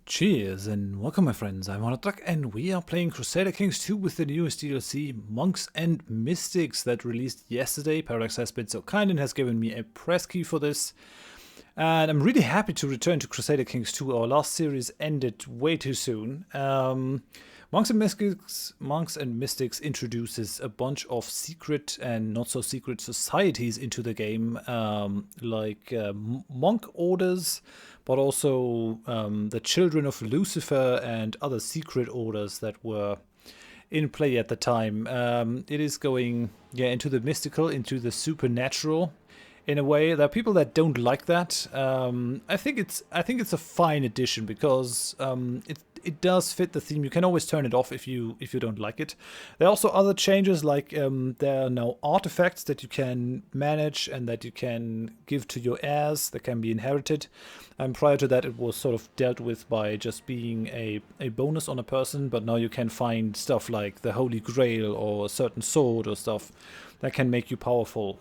Cheers and welcome my friends, I'm Drak and we are playing Crusader Kings II with the newest DLC, Monks and Mystics, that released yesterday. Paradox has been so kind and has given me a press key for this. And I'm really happy to return to Crusader Kings II. Our last series ended way too soon. Monks and Mystics introduces a bunch of secret and not so secret societies into the game, like monk orders, but also the children of Lucifer and other secret orders that were in play at the time. It is going into the mystical, into the supernatural. In a way, there are people that don't like that. I think it's a fine addition because it does fit the theme. You can always turn it off if you don't like it. There are also other changes, like there are now artifacts that you can manage and that you can give to your heirs that can be inherited. Prior to that, it was sort of dealt with by just being a bonus on a person, but now you can find stuff like the Holy Grail or a certain sword or stuff that can make you powerful.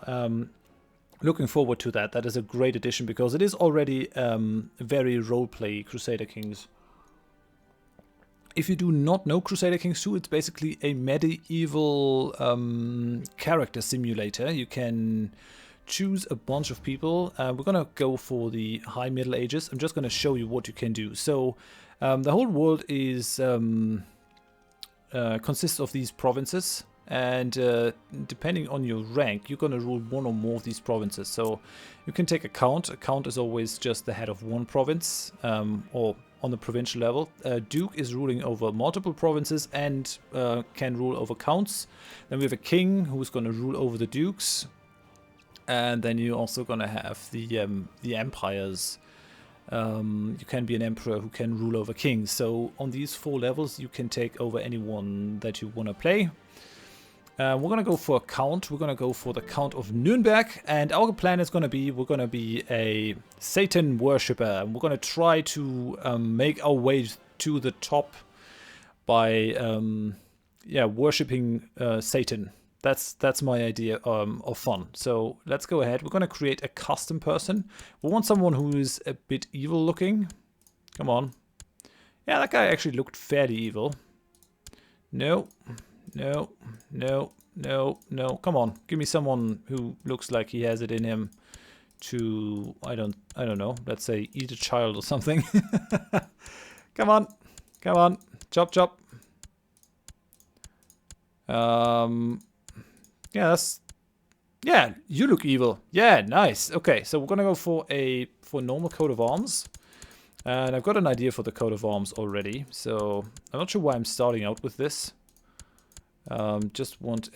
Looking forward to that. That is a great addition because it is already very roleplay Crusader Kings. If you do not know Crusader Kings 2, it's basically a medieval character simulator. You can choose a bunch of people. We're gonna go for the High Middle Ages. I'm just gonna show you what you can do. So the whole world is consists of these provinces. And depending on your rank, you're going to rule one or more of these provinces. So you can take a count. A count is always just the head of one province, or on the provincial level. Duke is ruling over multiple provinces and can rule over counts. Then we have a king who's going to rule over the dukes. And then you're also going to have the empires. You can be an emperor who can rule over kings. So on these 4 levels, you can take over anyone that you want to play. We're going to go for a count. We're going to go for the Count of Nuremberg. And our plan is going to be, we're going to be a Satan worshipper. We're going to try to make our way to the top by, worshipping Satan. That's my idea of fun. So let's go ahead. We're going to create a custom person. We want someone who is a bit evil looking. Come on. Yeah, that guy actually looked fairly evil. No. No, no, no, no. Come on, give me someone who looks like he has it in him to, I don't know, let's say eat a child or something. Come on, come on, chop, chop. Yeah, you look evil. Yeah, nice. Okay, so we're gonna go for normal coat of arms. And I've got an idea for the coat of arms already, so I'm not sure why I'm starting out with this. Just want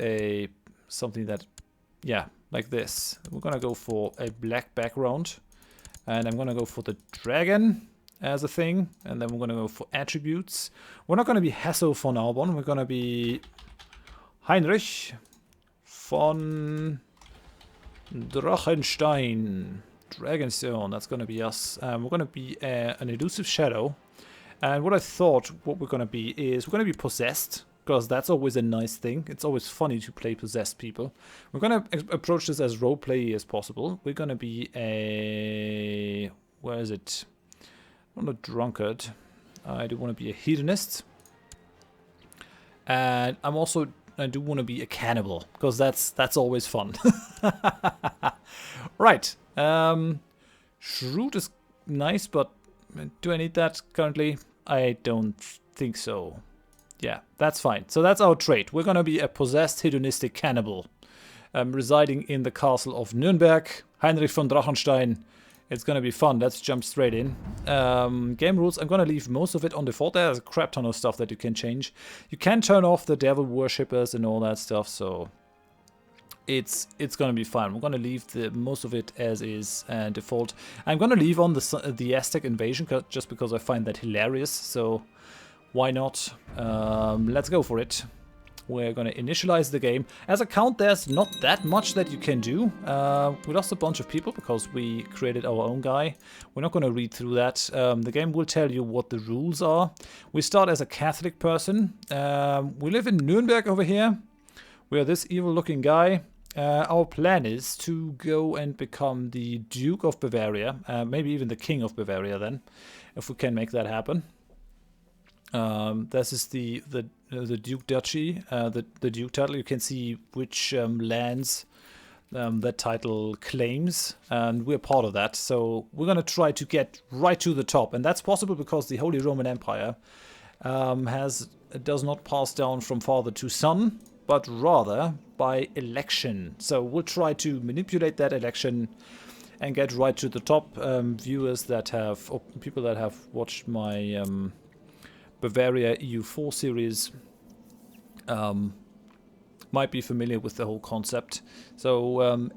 something that, like this. We're gonna go for a black background, and I'm gonna go for the dragon as a thing, and then we're gonna go for attributes. We're not gonna be Hasso von Arbon. We're gonna be Heinrich von Drachenstein. Dragonstone. That's gonna be us. We're gonna be an elusive shadow, and what I thought what we're gonna be is we're gonna be possessed. Because that's always a nice thing. It's always funny to play possessed people. We're going to approach this as roleplay as possible. We're going to be a... Where is it? I'm not a drunkard. I do want to be a hedonist. And I do want to be a cannibal. Because that's always fun. Right. Shrewd is nice, but do I need that currently? I don't think so. Yeah, that's fine. So that's our trait. We're going to be a possessed hedonistic cannibal residing in the castle of Nuremberg. Heinrich von Drachenstein. It's going to be fun. Let's jump straight in. Game rules. I'm going to leave most of it on default. There's a crap ton of stuff that you can change. You can turn off the devil worshippers and all that stuff. So it's going to be fine. We're going to leave most of it as is and default. I'm going to leave on the Aztec invasion just because I find that hilarious. So... why not? Let's go for it. We're going to initialize the game. As a count, there's not that much that you can do. We lost a bunch of people because we created our own guy. We're not going to read through that. The game will tell you what the rules are. We start as a Catholic person. We live in Nuremberg over here. We are this evil-looking guy. Our plan is to go and become the Duke of Bavaria. Maybe even the King of Bavaria then, if we can make that happen. This is the Duke Duchy, the Duke title. You can see which lands that title claims, and we're part of that. So we're gonna try to get right to the top, and that's possible because the Holy Roman Empire does not pass down from father to son, but rather by election. So we'll try to manipulate that election and get right to the top. Viewers that have, or people that have watched my Bavaria EU4 series might be familiar with the whole concept. So I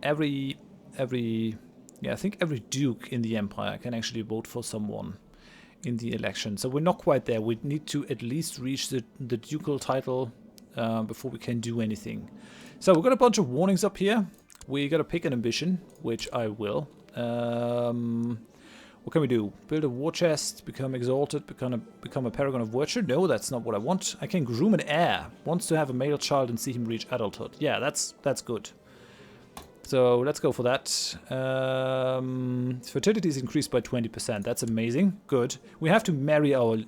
think every duke in the empire can actually vote for someone in the election. So we're not quite there. We need to at least reach the ducal title before we can do anything. So we've got a bunch of warnings up here. We got to pick an ambition, which I will. What can we do? Build a war chest, become exalted, become a paragon of virtue? No, that's not what I want. I can groom an heir. Wants to have a male child and see him reach adulthood. Yeah, that's good. So let's go for that. Fertility is increased by 20%. That's amazing. Good. We have to marry our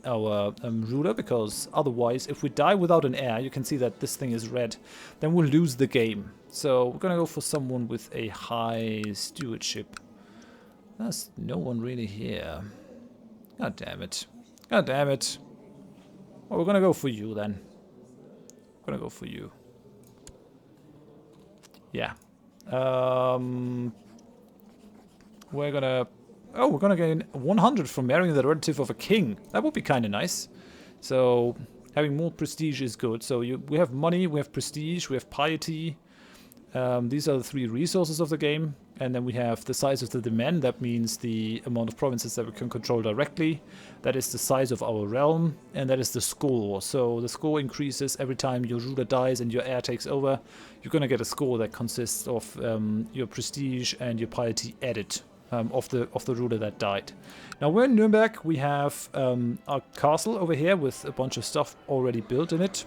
ruler, because otherwise, if we die without an heir, you can see that this thing is red, then we'll lose the game. So we're gonna go for someone with a high stewardship. There's no one really here. God damn it. God damn it. Well, we're gonna go for you then. We're gonna go for you. Yeah. We're gonna gain 100 from marrying the relative of a king. That would be kind of nice. So having more prestige is good. So we have money, we have prestige, we have piety. These are the three resources of the game. And then we have the size of the demand. That means the amount of provinces that we can control directly. That is the size of our realm. And that is the score. So the score increases every time your ruler dies and your heir takes over. You're going to get a score that consists of your prestige and your piety added of the ruler that died. Now we're in Nuremberg. We have our castle over here with a bunch of stuff already built in it.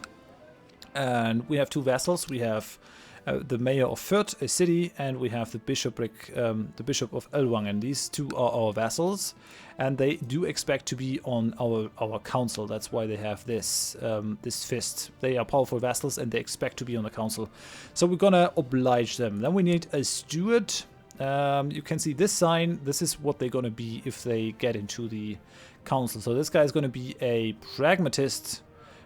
And we have two vassals. We have the mayor of Fürth, a city, and we have the bishopric, the bishop of Ellwangen. These two are our vassals, and they do expect to be on our council. That's why they have this this fist. They are powerful vassals, and they expect to be on the council. So we're gonna oblige them. Then we need a steward. You can see this sign. This is what they're gonna be if they get into the council. So this guy is gonna be a pragmatist,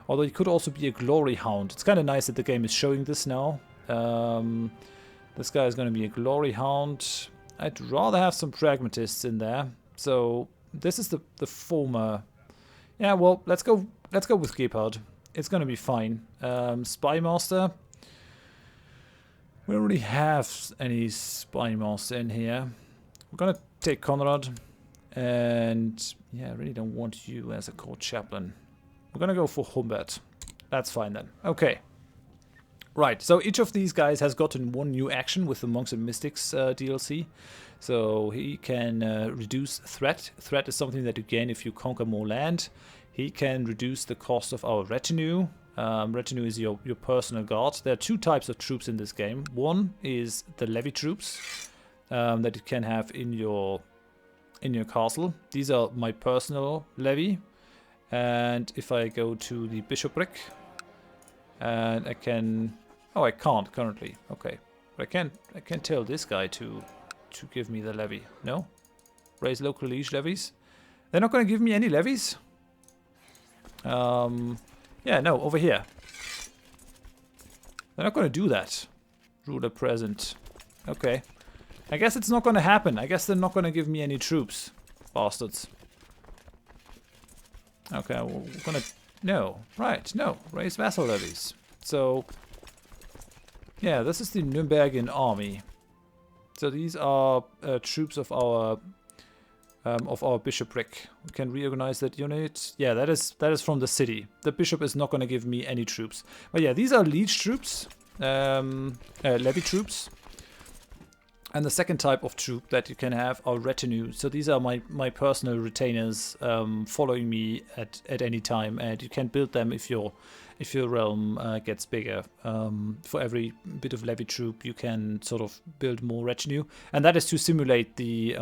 although he could also be a glory hound. It's kind of nice that the game is showing this now. This guy is going to be a glory hound. I'd rather have some pragmatists in there. So this is the former. Yeah, well, let's go with Gebhard. It's going to be fine. Spy master. We don't really have any spy master in here. We're going to take Conrad, and yeah, I really don't want you as a court chaplain. We're going to go for Humbert. That's fine then. Okay. Right, so each of these guys has gotten one new action with the Monks and Mystics DLC. So he can reduce threat. Threat is something that you gain if you conquer more land. He can reduce the cost of our retinue. Retinue is your personal guard. There are two types of troops in this game. One is the Leve Troops that you can have in your castle. These are my personal levy. And if I go to the bishopric, and I can... Oh, I can't currently. Okay. But I can tell this guy to give me the levy. No? Raise local liege levies? They're not going to give me any levies? Yeah, no, over here. They're not going to do that. Ruler present. Okay. I guess it's not going to happen. I guess they're not going to give me any troops. Bastards. Okay, we're going to... No. Right, no. Raise vassal levies. So... Yeah, this is the Nurembergian army. So these are troops of our bishopric. We can reorganize that unit. Yeah, that is from the city. The bishop is not going to give me any troops. But yeah, these are liege troops, levy troops. And the second type of troop that you can have are retinue. So these are my personal retainers following me at any time, and you can build them if your realm gets bigger. For every bit of levy troop, you can sort of build more retinue, and that is to simulate the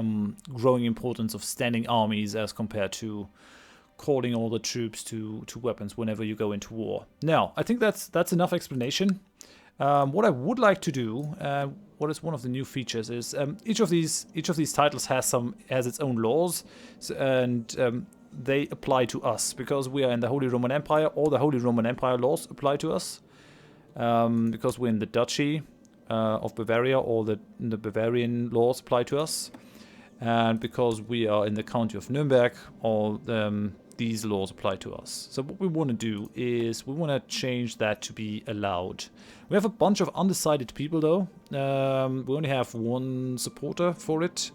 growing importance of standing armies as compared to calling all the troops to weapons whenever you go into war. Now, I think that's enough explanation. What I would like to do, what is one of the new features, is each of these titles has its own laws, and they apply to us because we are in the Holy Roman Empire. All the Holy Roman Empire laws apply to us because we're in the Duchy of Bavaria. All the Bavarian laws apply to us, and because we are in the County of Nuremberg, all these laws apply to us. So what we want to do is we want to change that to be allowed. We have a bunch of undecided people though. We only have one supporter for it,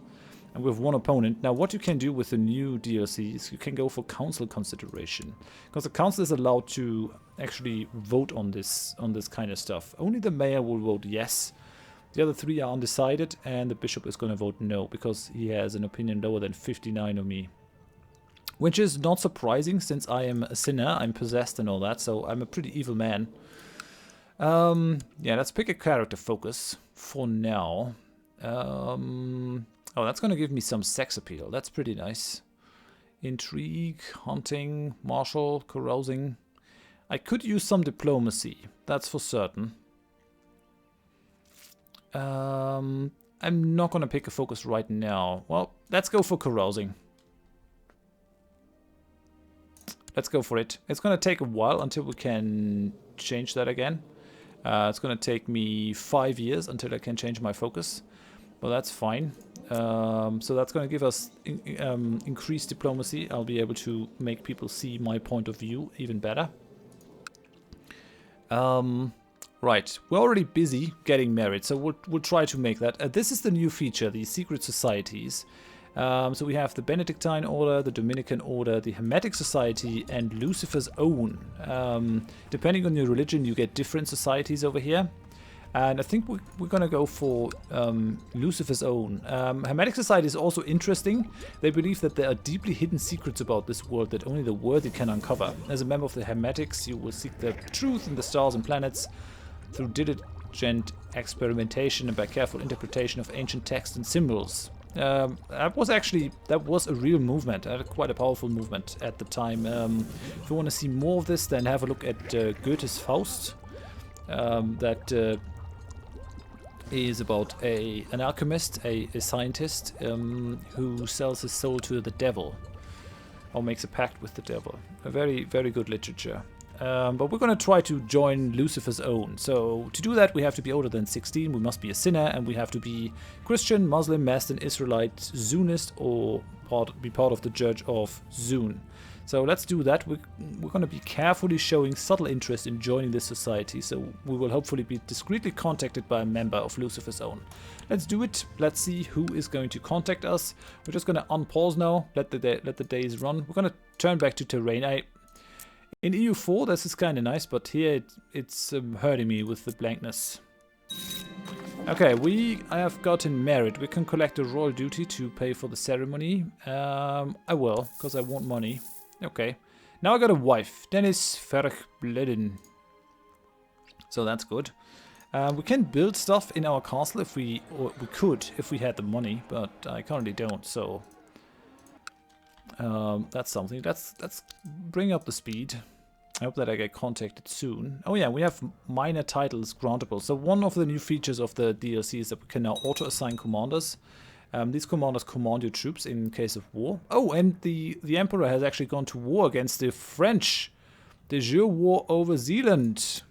and we have one opponent. Now what you can do with the new DLC is you can go for council consideration, because the council is allowed to actually vote on this kind of stuff. Only the mayor will vote yes. The other three are undecided, and the bishop is going to vote no because he has an opinion lower than 59 of me. Which is not surprising since I am a sinner, I'm possessed and all that, so I'm a pretty evil man. Yeah, let's pick a character focus for now. Oh, that's going to give me some sex appeal. That's pretty nice. Intrigue, hunting, martial, carousing. I could use some diplomacy, that's for certain. I'm not going to pick a focus right now. Well, let's go for carousing. Let's go for it. It's going to take a while until we can change that again. It's going to take me 5 years until I can change my focus. But that's fine. So that's going to give us increased diplomacy. I'll be able to make people see my point of view even better. Right, we're already busy getting married, so we'll try to make that. This is the new feature, the secret societies. So we have the Benedictine Order, the Dominican Order, the Hermetic Society, and Lucifer's Own. Depending on your religion, you get different societies over here. And I think we're going to go for Lucifer's Own. Hermetic Society is also interesting. They believe that there are deeply hidden secrets about this world that only the worthy can uncover. As a member of the Hermetics, you will seek the truth in the stars and planets through diligent experimentation and by careful interpretation of ancient texts and symbols. That was a real movement, quite a powerful movement at the time. If you want to see more of this, then have a look at Goethe's Faust. That is about an alchemist, a scientist, who sells his soul to the devil, or makes a pact with the devil. A very, very good literature. But we're going to try to join Lucifer's Own. So to do that, we have to be older than 16, we must be a sinner, and we have to be Christian, Muslim, Masten, Israelite, Zunist, or be part of the Church of Zun. So let's do that. We're going to be carefully showing subtle interest in joining this society, so we will hopefully be discreetly contacted by a member of Lucifer's Own. Let's do it. Let's see who is going to contact us. We're just going to unpause now, let the days run. We're going to turn back to terrain. In EU4, this is kind of nice, but here it's hurting me with the blankness. Okay, I have gotten married. We can collect a royal duty to pay for the ceremony. I will, because I want money. Okay. Now I got a wife. Dennis Verbleden. So that's good. We can build stuff in our castle if we could if we had the money, but I currently don't, so that's something. Let's bring up the speed. I hope that I get contacted soon. Oh yeah, we have minor titles grantable. So one of the new features of the DLC is that we can now auto-assign commanders. These commanders command your troops in case of war. Oh, and the Emperor has actually gone to war against the French. De jure war over Zealand.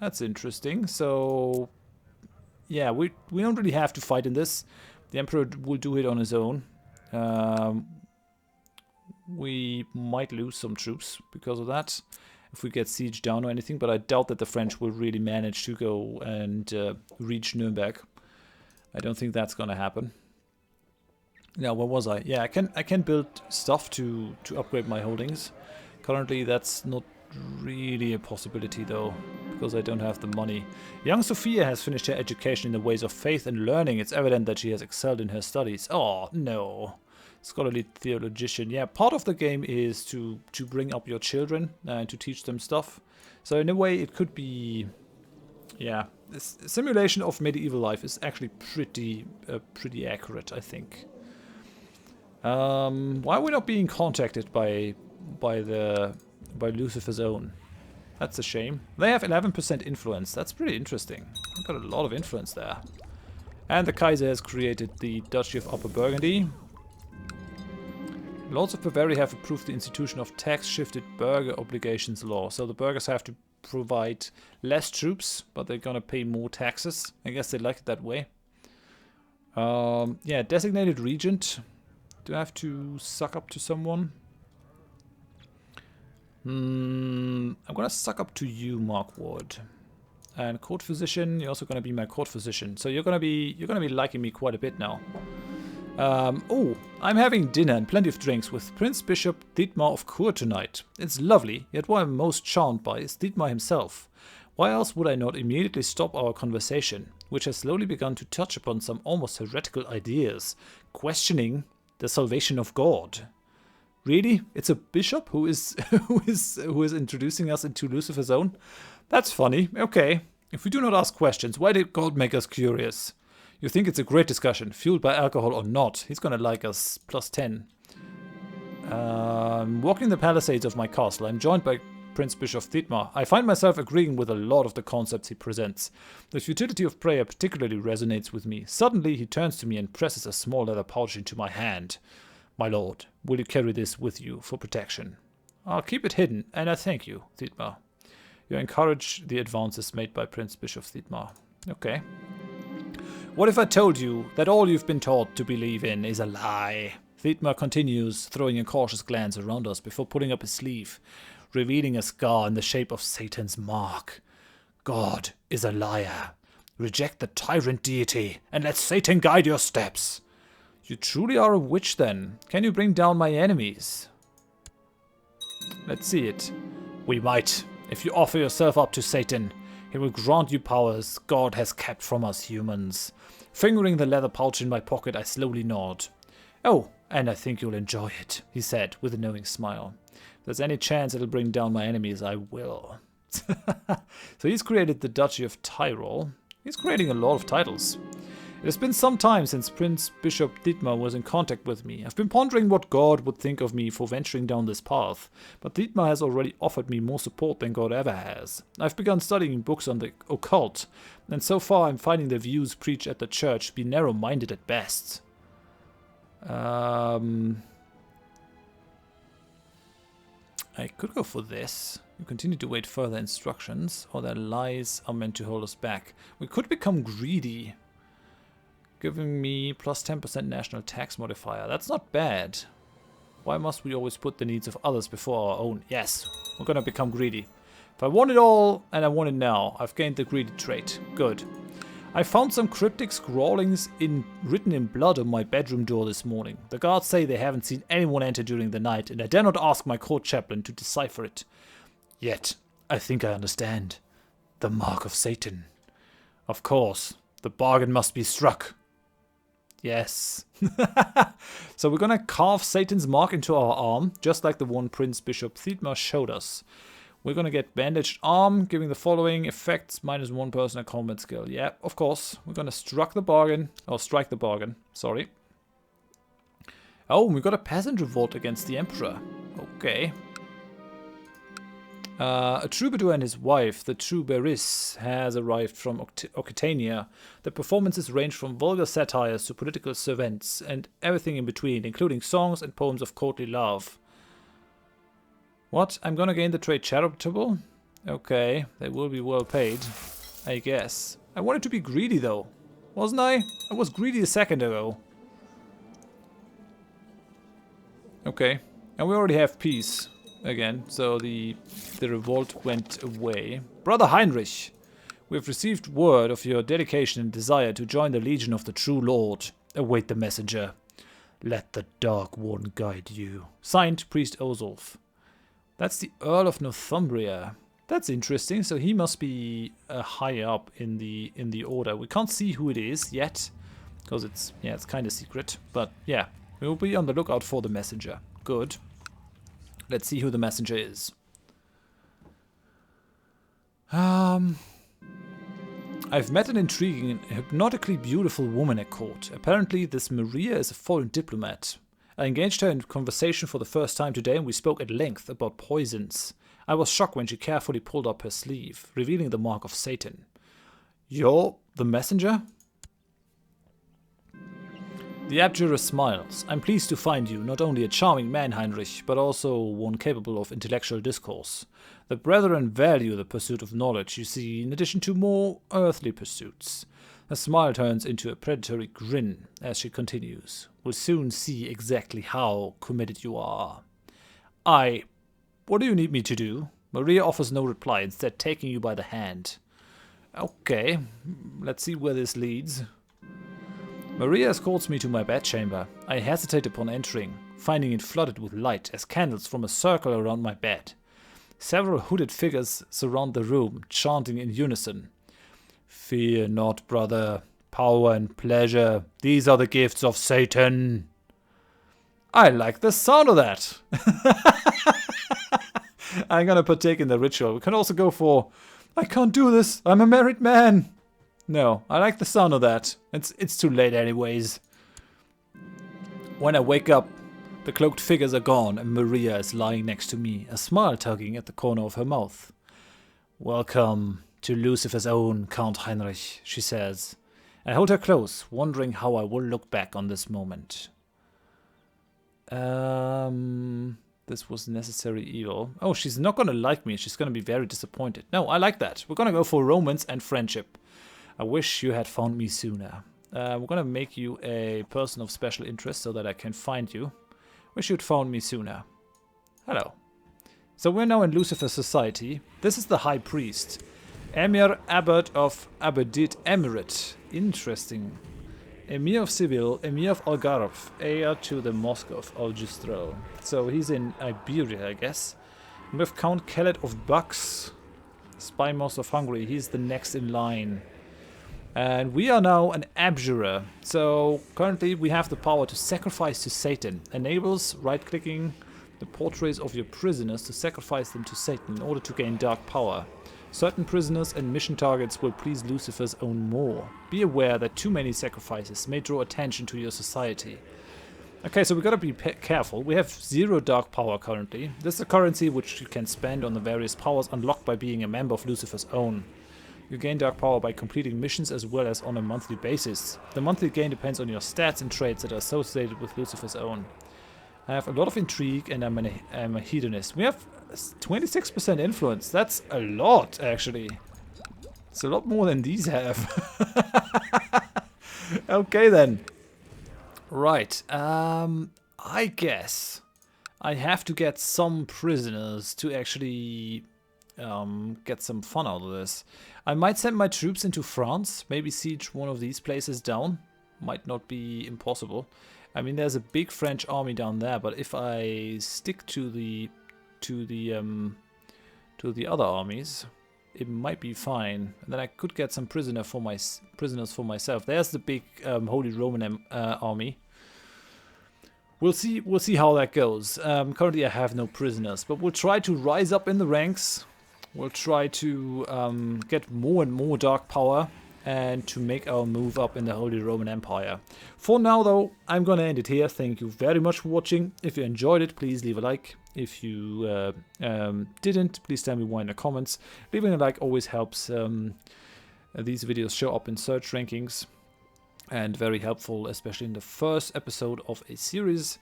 That's interesting. So yeah, we don't really have to fight in this. The Emperor will do it on his own. We might lose some troops because of that if we get sieged down or anything, but I doubt that the French will really manage to go and reach Nuremberg. I don't think that's gonna happen. Now, where was I? Yeah, I can build stuff to upgrade my holdings. Currently, that's not really a possibility though, because I don't have the money. Young Sophia has finished her education in the ways of faith and learning. It's evident that she has excelled in her studies. Oh no. Scholarly theologian. Yeah, part of the game is to bring up your children and to teach them stuff. So in a way it could be, yeah, this simulation of medieval life is actually pretty accurate, I think. Why are we not being contacted by by Lucifer's own. That's a shame. They have 11% influence. That's pretty interesting. They've got a lot of influence there. And the Kaiser has created the Duchy of Upper Burgundy. Lords of Bavaria have approved the institution of tax-shifted burgher obligations law. So the burghers have to provide less troops, but they're gonna pay more taxes. I guess they like it that way. Yeah, designated regent. Do I have to suck up to someone? I'm gonna suck up to you, Markward. And court physician, you're also gonna be my court physician. So you're gonna be liking me quite a bit now. Oh, I'm having dinner and plenty of drinks with Prince Bishop Dietmar of Chur tonight. It's lovely, yet what I'm most charmed by is Dietmar himself. Why else would I not immediately stop our conversation, which has slowly begun to touch upon some almost heretical ideas, questioning the salvation of God? Really? It's a bishop who is who is introducing us into Lucifer's own? That's funny. Okay. If we do not ask questions, why did God make us curious? You think it's a great discussion, fueled by alcohol or not. He's gonna like us. +10. Walking the palisades of my castle, I'm joined by Prince Bishop Dietmar. I find myself agreeing with a lot of the concepts he presents. The futility of prayer particularly resonates with me. Suddenly he turns to me and presses a small leather pouch into my hand. My lord, will you carry this with you for protection? I'll keep it hidden, and I thank you, Dietmar. You encourage the advances made by Prince Bishop Dietmar. Okay. What if I told you that all you've been taught to believe in is a lie? Dietmar continues, throwing a cautious glance around us before pulling up his sleeve, revealing a scar in the shape of Satan's mark. God is a liar. Reject the tyrant deity, and let Satan guide your steps. You truly are a witch then. Can you bring down my enemies? Let's see it. We might. If you offer yourself up to Satan, he will grant you powers God has kept from us humans. Fingering the leather pouch in my pocket, I slowly nod. Oh, and I think you'll enjoy it, he said with a knowing smile. If there's any chance it'll bring down my enemies, I will. So he's created the Duchy of Tyrol. He's creating a lot of titles. It has been some time since Prince Bishop Dietmar was in contact with me. I've been pondering what God would think of me for venturing down this path, but Dietmar has already offered me more support than God ever has. I've begun studying books on the occult, and so far I'm finding the views preached at the church to be narrow-minded at best. I could go for this. You continue to wait further instructions, or their lies are meant to hold us back. We could become greedy, giving me plus 10% national tax modifier. That's not bad. Why must we always put the needs of others before our own? Yes, we're gonna become greedy. If I want it all, and I want it now, I've gained the greedy trait. Good. I found some cryptic scrawlings written in blood on my bedroom door this morning. The guards say they haven't seen anyone enter during the night, and I dare not ask my court chaplain to decipher it. Yet, I think I understand. The mark of Satan. Of course, the bargain must be struck. Yes. So we're gonna carve Satan's mark into our arm, just like the one Prince Bishop Dietmar showed us. We're gonna get bandaged arm, giving the following effects: -1 personal combat skill. Yeah, of course. We're gonna strike the bargain. Sorry. Oh, we got a peasant revolt against the Emperor. Okay. A troubadour and his wife, the Troubadouress, has arrived from Occitania. The performances range from vulgar satires to political servants and everything in between, including songs and poems of courtly love. What? I'm gonna gain the trait charitable? Okay, they will be well paid, I guess. I wanted to be greedy though, wasn't I? I was greedy a second ago. Okay, and we already have peace. Again, so the revolt went away. Brother Heinrich, we have received word of your dedication and desire to join the Legion of the True Lord. Await the messenger. Let the Dark One guide you. Signed, Priest Ozolf. That's the Earl of Northumbria. That's interesting. So he must be higher up in the order. We can't see who it is yet, because it's kind of secret. But yeah, we will be on the lookout for the messenger. Good. Let's see who the messenger is. I've met an intriguing and hypnotically beautiful woman at court. Apparently, this Maria is a foreign diplomat. I engaged her in conversation for the first time today, and we spoke at length about poisons. I was shocked when she carefully pulled up her sleeve, revealing the mark of Satan. You're the messenger? The abjurer smiles. I'm pleased to find you not only a charming man, Heinrich, but also one capable of intellectual discourse. The brethren value the pursuit of knowledge, you see, in addition to more earthly pursuits. Her smile turns into a predatory grin as she continues. We'll soon see exactly how committed you are. What do you need me to do? Maria offers no reply, instead taking you by the hand. Okay, let's see where this leads. Maria escorts me to my bedchamber. I hesitate upon entering, finding it flooded with light as candles form a circle around my bed. Several hooded figures surround the room, chanting in unison. Fear not, brother. Power and pleasure, these are the gifts of Satan. I like the sound of that. I'm gonna partake in the ritual. We can also go for, I can't do this, I'm a married man. No, I like the sound of that. It's too late anyways. When I wake up, the cloaked figures are gone and Maria is lying next to me, a smile tugging at the corner of her mouth. Welcome to Lucifer's own Count Heinrich, she says. I hold her close, wondering how I will look back on this moment. This was necessary evil. Oh, she's not gonna like me. She's gonna be very disappointed. No, I like that. We're gonna go for romance and friendship. I wish you had found me sooner. We're gonna make you a person of special interest so that I can find you. Wish you'd found me sooner. Hello. So we're now in Lucifer Society. This is the High Priest. Emir Abbot of Abedit Emirate. Interesting. Emir of Seville, Emir of Algarve, heir to the Mosque of Algistral. So he's in Iberia, I guess. We have Count Kellet of Bucks, Spy Master of Hungary. He's the next in line. And we are now an abjurer. So currently we have the power to sacrifice to Satan. Enables right-clicking the portraits of your prisoners to sacrifice them to Satan in order to gain dark power. Certain prisoners and mission targets will please Lucifer's own more. Be aware that too many sacrifices may draw attention to your society. Okay, so we gotta be careful. We have 0 dark power currently. This is a currency which you can spend on the various powers unlocked by being a member of Lucifer's own. You gain dark power by completing missions as well as on a monthly basis. The monthly gain depends on your stats and traits that are associated with Lucifer's own. I have a lot of intrigue and I'm a hedonist. We have 26% influence. That's a lot, actually. It's a lot more than these have. Okay, then. Right. I guess I have to get some prisoners to actually get some fun out of this. I might send my troops into France. Maybe siege one of these places down. Might not be impossible. I mean, there's a big French army down there, but if I stick to the other armies, it might be fine. And then I could get some prisoners for myself. There's the big Holy Roman army. We'll see how that goes. Currently, I have no prisoners, but we'll try to rise up in the ranks. We'll try to get more and more dark power and to make our move up in the Holy Roman Empire. For now, though, I'm gonna end it here. Thank you very much for watching. If you enjoyed it, please leave a like. If you didn't, please tell me why in the comments. Leaving a like always helps these videos show up in search rankings, and very helpful, especially in the first episode of a series.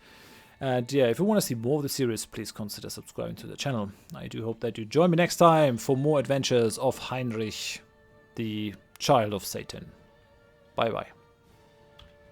And yeah, if you want to see more of the series, please consider subscribing to the channel. I do hope that you join me next time for more adventures of Heinrich, the child of Satan. Bye bye.